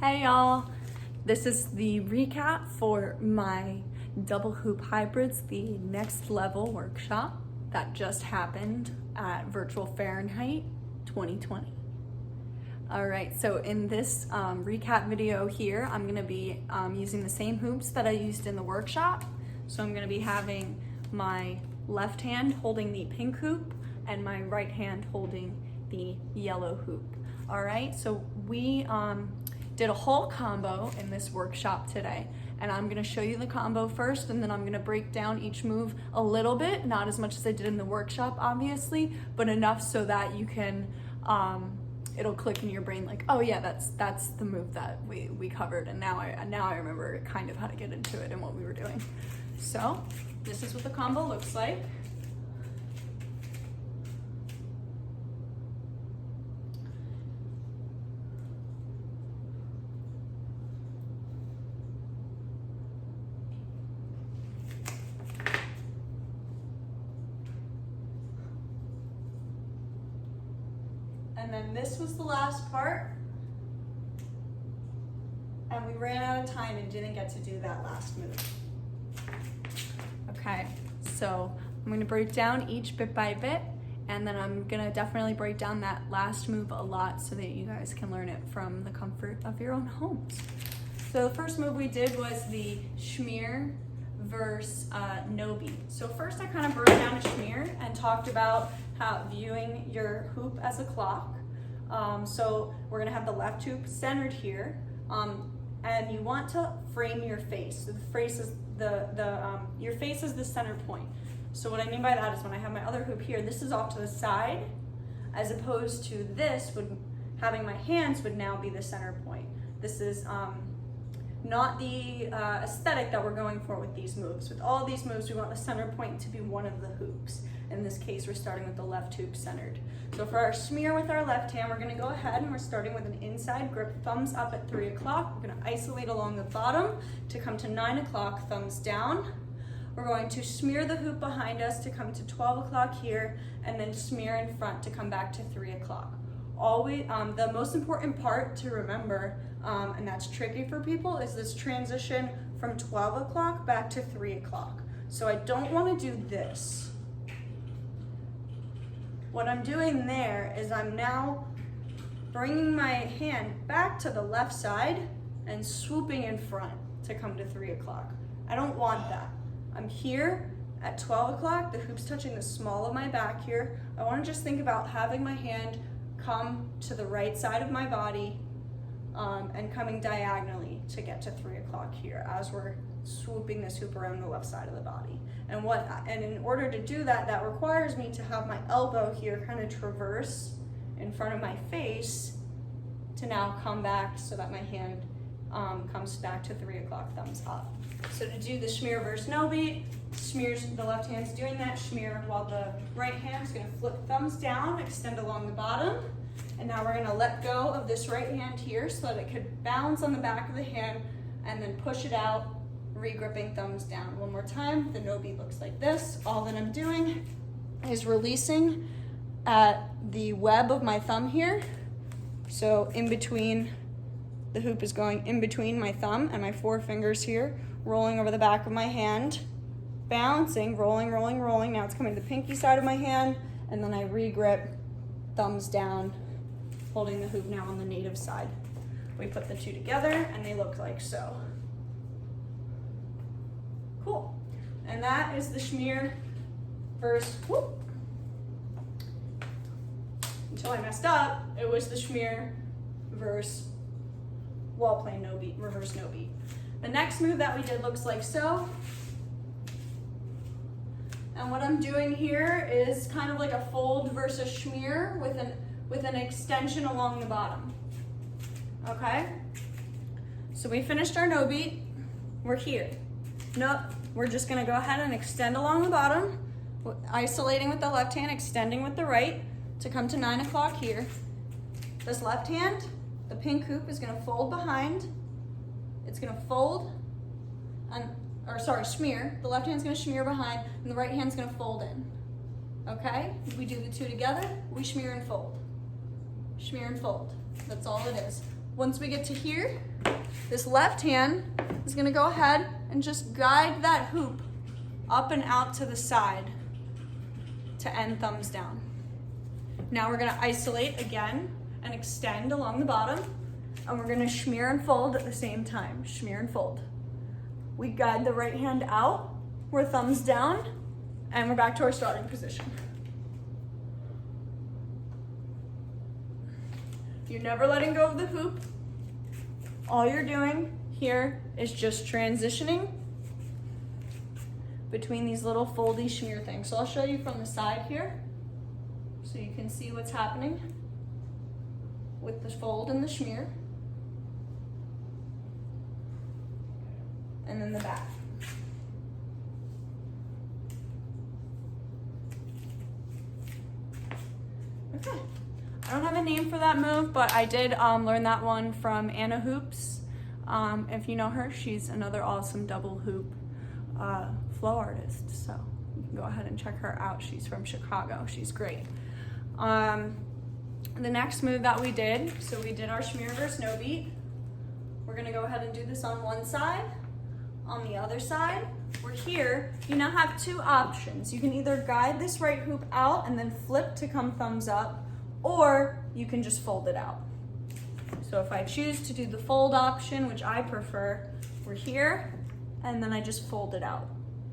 Hey y'all, this is the recap for my double hoop hybrids, the next level workshop that just happened at Virtual Fahrenheit 2020. All right, so in this recap video here, I'm gonna be using the same hoops that I used in the workshop. So I'm gonna be having my left hand holding the pink hoop and my right hand holding the yellow hoop. All right, so we did a whole combo in this workshop today, and I'm gonna show you the combo first, and then I'm gonna break down each move a little bit, not as much as I did in the workshop, obviously, but enough so that you can, it'll click in your brain like, oh yeah, that's the move that we covered, and now I remember kind of how to get into it and what we were doing. So this is what the combo looks like. And then this was the last part, and we ran out of time and didn't get to do that last move. Okay, so I'm gonna break down each bit by bit, and then I'm gonna definitely break down that last move a lot so that you guys can learn it from the comfort of your own homes. So the first move we did was the schmear versus no beat. So first I kind of broke down a schmear and talked about how viewing your hoop as a clock. So we're gonna have the left hoop centered here, and you want to frame your face. So the face is your face is the center point. So what I mean by that is when I have my other hoop here, this is off to the side, as opposed to this having my hands would now be the center point. This is not the aesthetic that we're going for with these moves. With all these moves, we want the center point to be one of the hoops. In this case, we're starting with the left hoop centered. So for our schmear with our left hand, we're gonna go ahead and we're starting with an inside grip, thumbs up at 3 o'clock. We're gonna isolate along the bottom to come to 9 o'clock, thumbs down. We're going to schmear the hoop behind us to come to 12 o'clock here, and then schmear in front to come back to 3 o'clock. Always, the most important part to remember, and that's tricky for people, is this transition from 12 o'clock back to 3 o'clock. So I don't want to do this. What I'm doing there is I'm now bringing my hand back to the left side and swooping in front to come to 3 o'clock. I don't want that. I'm here at 12 o'clock, the hoop's touching the small of my back here. I want to just think about having my hand come to the right side of my body and coming diagonally to get to 3 o'clock here as we're swooping this hoop around the left side of the body. And in order to do that, that requires me to have my elbow here kind of traverse in front of my face to now come back so that my hand comes back to 3 o'clock, thumbs up. So to do the schmear versus no beat, the left hand's doing that schmear while the right hand's gonna flip thumbs down, extend along the bottom. And now we're gonna let go of this right hand here so that it could balance on the back of the hand and then push it out, re-gripping thumbs down. One more time, the no beat looks like this. All that I'm doing is releasing at the web of my thumb here. So in between, the hoop is going in between my thumb and my 4 fingers here, rolling over the back of my hand, balancing, rolling, rolling, rolling. Now it's coming to the pinky side of my hand, and then I re-grip, thumbs down, holding the hoop now on the native side. We put the two together and they look like so. Cool. And that is the schmear versus, whoop. Until I messed up, it was the schmear versus wall plane no beat, reverse no beat. The next move that we did looks like so. And what I'm doing here is kind of like a fold versus schmear with an extension along the bottom. Okay? So we finished our no beat. We're here. Nope, we're just gonna go ahead and extend along the bottom, isolating with the left hand, extending with the right to come to 9 o'clock here. This left hand, the pink hoop, is gonna fold behind. It's gonna fold, schmear. The left hand's gonna schmear behind, and the right hand's gonna fold in. Okay? We do the two together, we schmear and fold. Schmear and fold. That's all it is. Once we get to here, this left hand is gonna go ahead and just guide that hoop up and out to the side to end thumbs down. Now we're gonna isolate again and extend along the bottom, and we're gonna smear and fold at the same time, smear and fold. We guide the right hand out, we're thumbs down, and we're back to our starting position. You're never letting go of the hoop. All you're doing here is just transitioning between these little foldy smear things. So I'll show you from the side here so you can see what's happening with the fold and the smear. And then the back. Okay. I don't have a name for that move, but I did learn that one from Anna Hoops. If you know her, she's another awesome double hoop flow artist. So you can go ahead and check her out. She's from Chicago. She's great. The next move that we did, so we did our smear versus no beat. We're gonna go ahead and do this on one side. On the other side, we're here. You now have two options. You can either guide this right hoop out and then flip to come thumbs up, or you can just fold it out. So if I choose to do the fold option, which I prefer, we're here, and then I just fold it out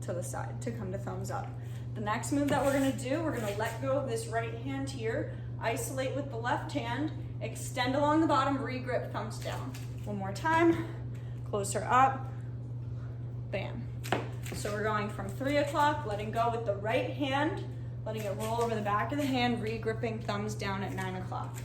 to the side to come to thumbs up. The next move that we're gonna do, we're gonna let go of this right hand here, isolate with the left hand, extend along the bottom, re-grip, thumbs down. One more time, closer up, bam. So we're going from 3 o'clock, letting go with the right hand, letting it roll over the back of the hand, re-gripping thumbs down at 9 o'clock.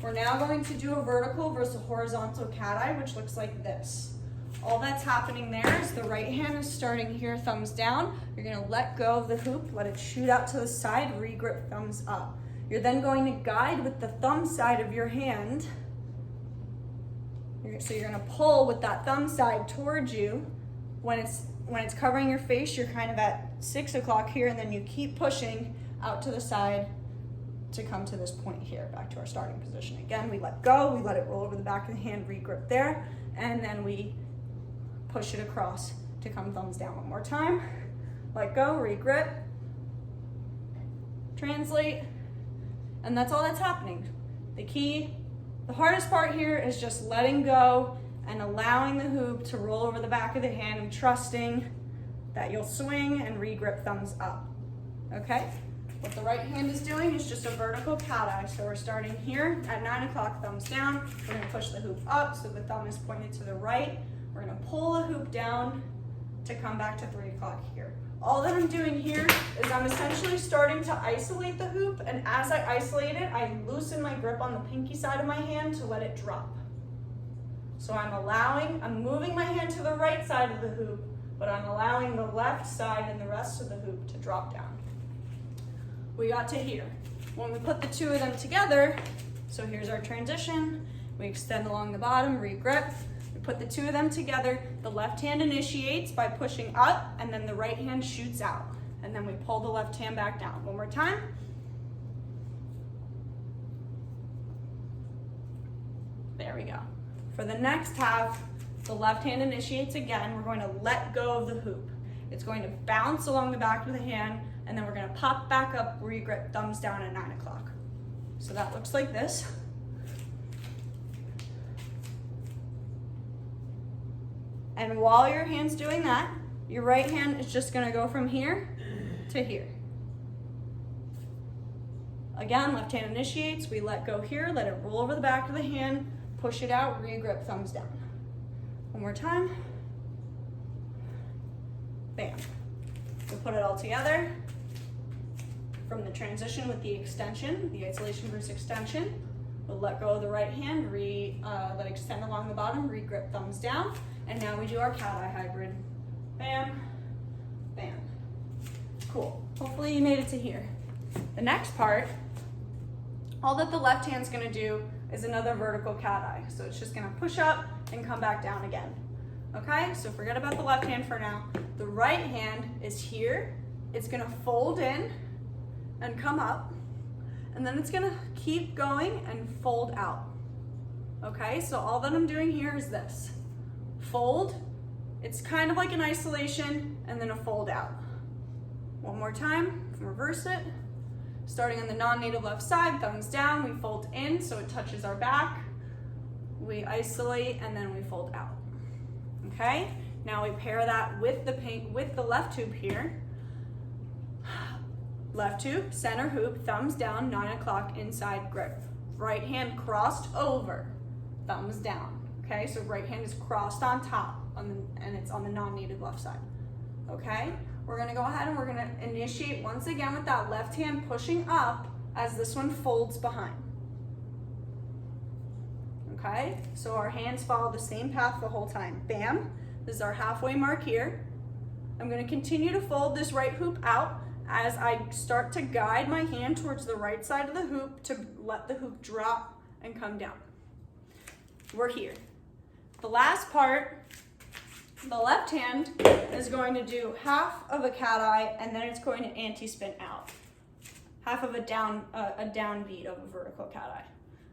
We're now going to do a vertical versus a horizontal cat-eye, which looks like this. All that's happening there is the right hand is starting here, thumbs down. You're gonna let go of the hoop, let it shoot out to the side, re-grip, thumbs up. You're then going to guide with the thumb side of your hand. So you're gonna pull with that thumb side towards you. When it's covering your face, you're kind of at 6 o'clock here, and then you keep pushing out to the side to come to this point here, back to our starting position. Again, we let go, we let it roll over the back of the hand, re-grip there, and then we push it across to come thumbs down. One more time. Let go, re-grip, translate, and that's all that's happening. The hardest part here is just letting go and allowing the hoop to roll over the back of the hand and trusting that you'll swing and re-grip thumbs up, okay? What the right hand is doing is just a vertical cat-eye. So we're starting here at 9 o'clock, thumbs down. We're gonna push the hoop up so the thumb is pointed to the right. We're gonna pull the hoop down to come back to 3 o'clock here. All that I'm doing here is I'm essentially starting to isolate the hoop, and as I isolate it, I loosen my grip on the pinky side of my hand to let it drop. So I'm moving my hand to the right side of the hoop, but I'm allowing the left side and the rest of the hoop to drop down. We got to here. When we put the two of them together, so here's our transition, we extend along the bottom, re-grip, we put the two of them together, the left hand initiates by pushing up, and then the right hand shoots out. And then we pull the left hand back down. One more time. There we go. For the next half, the left hand initiates again. We're going to let go of the hoop. It's going to bounce along the back of the hand, and then we're going to pop back up, re-grip, thumbs down at 9 o'clock. So that looks like this. And while your hand's doing that, your right hand is just going to go from here to here. Again, left hand initiates, we let go here, let it roll over the back of the hand, push it out, re-grip, thumbs down. One more time. Bam. We put it all together from the transition with the extension, the isolation versus extension. We'll let go of the right hand, let extend along the bottom, re-grip, thumbs down. And now we do our cat-eye hybrid. Bam, bam. Cool. Hopefully you made it to here. The next part, all that the left hand's gonna do is another vertical cat-eye. So it's just gonna push up and come back down again. Okay, so forget about the left hand for now. The right hand is here. It's gonna fold in and come up, and then it's gonna keep going and fold out. Okay, so all that I'm doing here is this. Fold, it's kind of like an isolation, and then a fold out. One more time, reverse it. Starting on the non-native left side, thumbs down, we fold in so it touches our back. We isolate and then we fold out. Okay, now we pair that with the left hoop here. Left hoop, center hoop, thumbs down, 9 o'clock, inside grip. Right hand crossed over, thumbs down. Okay, so right hand is crossed on top, and it's on the non-native left side. Okay, we're gonna go ahead and we're gonna initiate once again with that left hand pushing up as this one folds behind. Okay, so our hands follow the same path the whole time. Bam, this is our halfway mark here. I'm gonna continue to fold this right hoop out as I start to guide my hand towards the right side of the hoop to let the hoop drop and come down. We're here. The last part, the left hand is going to do half of a cat eye and then it's going to anti-spin out. Half of a down beat of a vertical cat eye.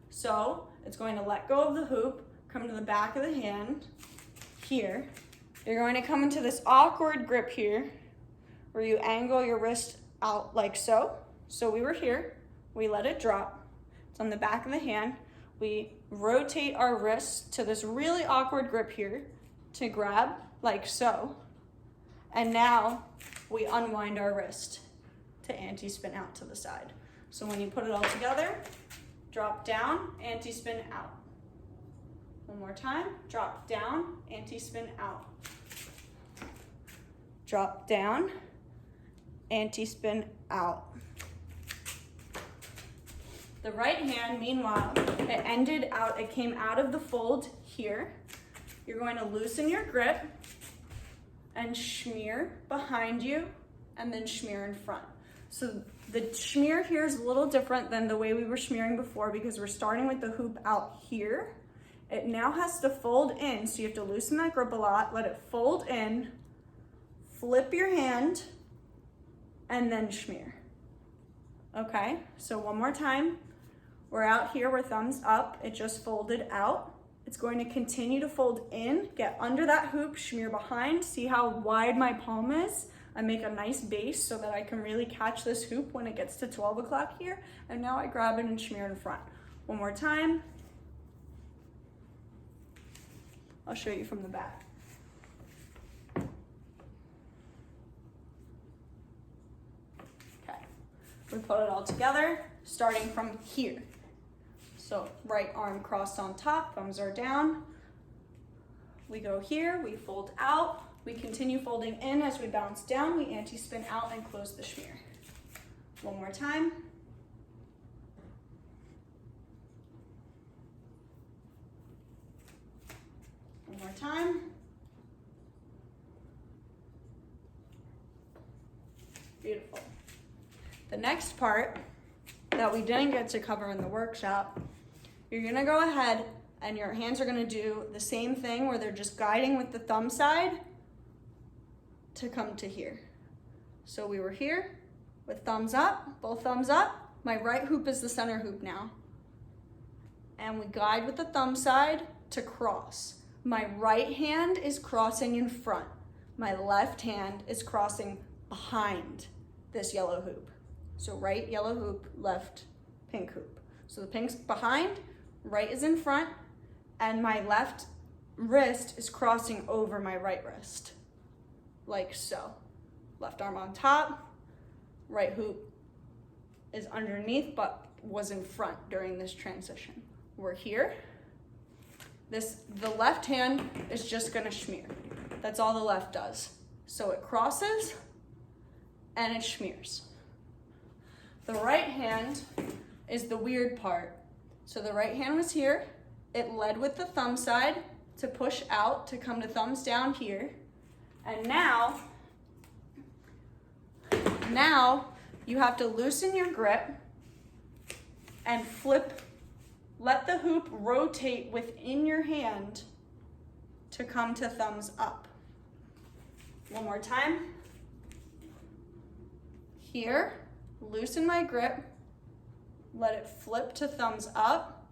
So it's going to let go of the hoop, come to the back of the hand here. You're going to come into this awkward grip here where you angle your wrist out like so. So we were here, we let it drop. It's on the back of the hand. We rotate our wrists to this really awkward grip here to grab like so. And now we unwind our wrist to anti-spin out to the side. So when you put it all together, drop down, anti-spin out. One more time, drop down, anti-spin out. Drop down, anti-spin out. The right hand, meanwhile, it came out of the fold here. You're going to loosen your grip and smear behind you and then smear in front. So the smear here is a little different than the way we were smearing before because we're starting with the hoop out here. It now has to fold in, so you have to loosen that grip a lot, let it fold in, flip your hand, and then smear. Okay, so one more time. We're out here, we're thumbs up, it just folded out. It's going to continue to fold in, get under that hoop, smear behind. See how wide my palm is? I make a nice base so that I can really catch this hoop when it gets to 12 o'clock here. And now I grab it and smear in front. One more time. I'll show you from the back. Okay, we put it all together, starting from here. So right arm crossed on top, thumbs are down. We go here, we fold out, we continue folding in as we bounce down, we anti-spin out and close the smear. One more time. One more time. Beautiful. The next part that we didn't get to cover in the workshop, you're gonna go ahead and your hands are gonna do the same thing where they're just guiding with the thumb side to come to here. So we were here with thumbs up, both thumbs up. My right hoop is the center hoop now. And we guide with the thumb side to cross. My right hand is crossing in front. My left hand is crossing behind this yellow hoop. So right yellow hoop, left pink hoop. So the pink's behind, right is in front, and my left wrist is crossing over my right wrist, like so. Left arm on top, right hoop is underneath, but was in front during this transition. We're here. The left hand is just gonna smear. That's all the left does. So it crosses and it smears. The right hand is the weird part. So the right hand was here. It led with the thumb side to push out to come to thumbs down here. And now you have to loosen your grip and flip, let the hoop rotate within your hand to come to thumbs up. One more time. Here, loosen my grip, let it flip to thumbs up,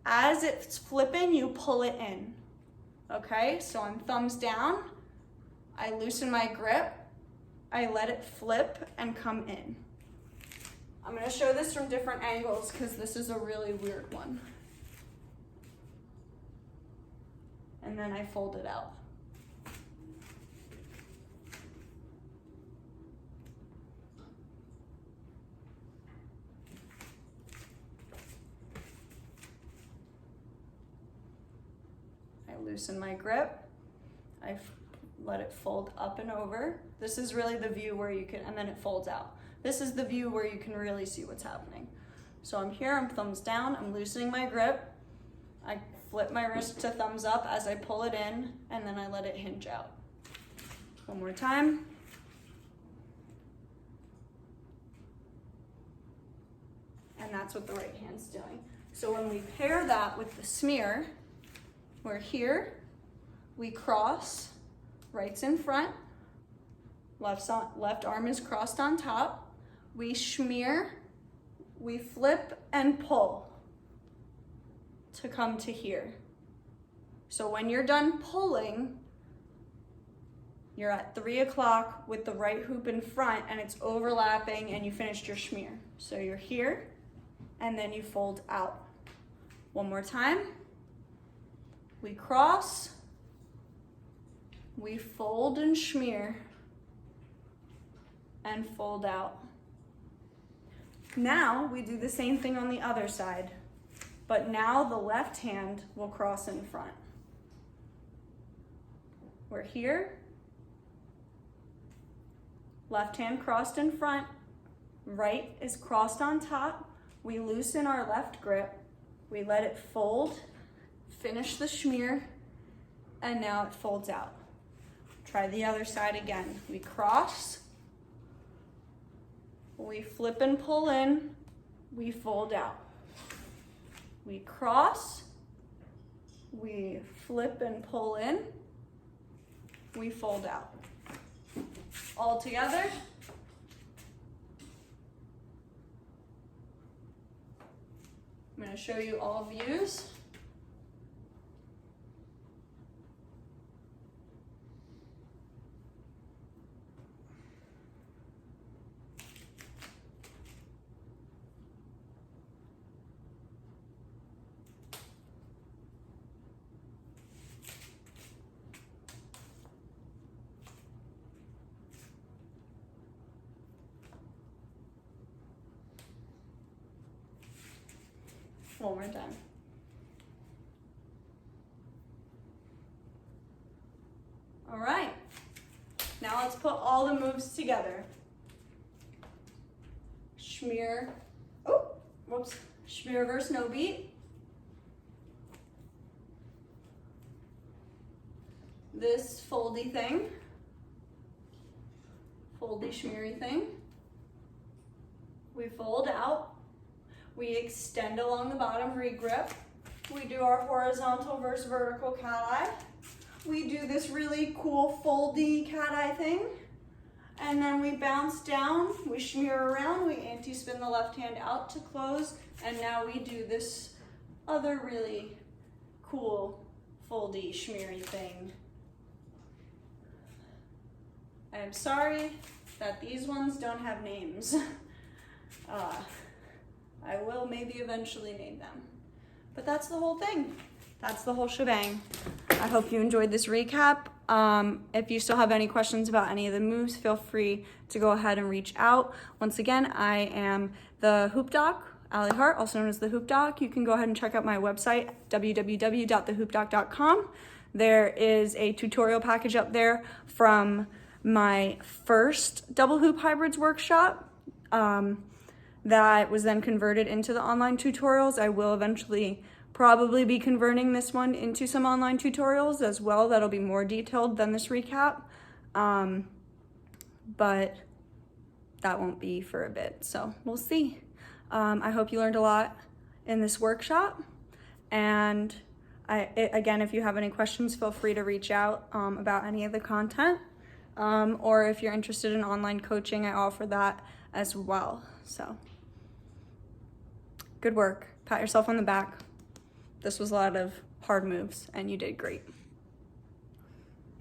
As it's flipping, you pull it in. Okay, so I'm thumbs down, I loosen my grip, I let it flip and come in. I'm gonna show this from different angles because this is a really weird one. And then I fold it out. I loosen my grip, I let it fold up and over. This is really the view where you can, and then it folds out. This is the view where you can really see what's happening. So I'm here, I'm thumbs down, I'm loosening my grip. I flip my wrist to thumbs up as I pull it in, and then I let it hinge out. One more time. And that's what the right hand's doing. So when we pair that with the smear, we're here, we cross, right's in front, left arm is crossed on top, we smear, we flip and pull to come to here. So when you're done pulling, you're at 3 o'clock with the right hoop in front and it's overlapping and you finished your smear. So you're here and then you fold out. One more time. We cross, we fold and smear and fold out. Now we do the same thing on the other side, but now the left hand will cross in front. We're here, left hand crossed in front, right is crossed on top. We loosen our left grip, we let it fold, finish the smear, and now it folds out. Try the other side again. We cross, we flip and pull in, we fold out. We cross, we flip and pull in, we fold out. All together. I'm going to show you all views. One more time. All right, now let's put all the moves together. Smear, smear versus no beat. This foldy thing, foldy smeary thing. We fold out. We extend along the bottom, regrip. We do our horizontal versus vertical cat-eye. We do this really cool foldy cat-eye thing. And then we bounce down, we smear around, we anti-spin the left hand out to close, and now we do this other really cool foldy smeary thing. I'm sorry that these ones don't have names. I will maybe eventually name them. But that's the whole thing. That's the whole shebang. I hope you enjoyed this recap. If you still have any questions about any of the moves, feel free to go ahead and reach out. Once again, I am the Hoop Doc, Allie Hart, also known as the Hoop Doc. You can go ahead and check out my website, www.thehoopdoc.com. There is a tutorial package up there from my first double hoop hybrids workshop. That was then converted into the online tutorials. I will eventually probably be converting this one into some online tutorials as well. That'll be more detailed than this recap, but that won't be for a bit, so we'll see. I hope you learned a lot in this workshop, and again, if you have any questions, feel free to reach out about any of the content, or if you're interested in online coaching, I offer that as well. So good work. Pat yourself on the back. This was a lot of hard moves, and you did great.